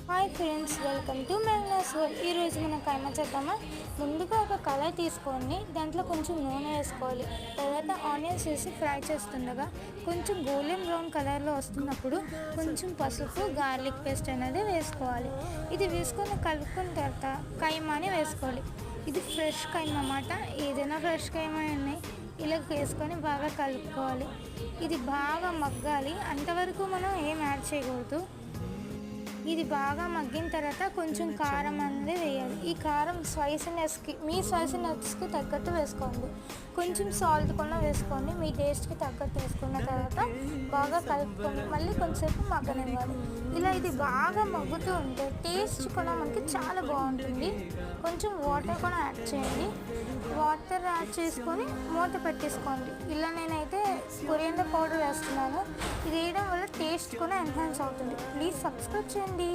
Hi friends, welcome to Magnus world. ఈరోజు మనం కైమా చేద్దామా. ముందుగా ఒక కళాయి తీసుకొని దాంట్లో కొంచెం నూనె వేసుకోవాలి. తర్వాత ఆనియన్స్ వేసి ఫ్రై చేస్తుండగా కొంచెం గోల్డెన్ బ్రౌన్ కలర్లో వస్తున్నప్పుడు కొంచెం పసుపు, గార్లిక్ పేస్ట్ అనేది వేసుకోవాలి. ఇది వేసుకొని కలుపుకున్న తర్వాత కైమాని వేసుకోవాలి. ఇది ఫ్రెష్ కైమా అన్నమాట. ఏదైనా ఫ్రెష్ కైమా ఉన్నాయి ఇలా వేసుకొని బాగా కలుపుకోవాలి. ఇది బాగా మగ్గాలి, అంతవరకు మనం ఏం యాడ్ చేయకూడదు. ఇది బాగా మగ్గిన తర్వాత కొంచెం కారం అనేది వేయాలి. ఈ కారం మీ స్పైసీనెస్కి తగ్గట్టు వేసుకోండి. కొంచెం సాల్ట్ కూడా వేసుకోండి, మీ టేస్ట్కి తగ్గట్టు వేసుకున్న తర్వాత బాగా కలుపుకొని మళ్ళీ కొంచెంసేపు మగ్గనివ్వాలి. ఇలా ఇది బాగా మగ్గుతూ ఉంటే టేస్ట్ కూడా మనకి చాలా బాగుంటుంది. కొంచెం వాటర్ కూడా యాడ్ చేయండి. వాటర్ యాడ్ చేసుకొని మూత పెట్టేసుకోండి. ఇలా నేనైతే కొరియాండర్ పౌడర్ వేస్తున్నాను. ఇది వేయడం వల్ల టేస్ట్ కూడా ఎన్హాన్స్ అవుతుంది. ప్లీజ్ సబ్స్క్రైబ్ చేయండి.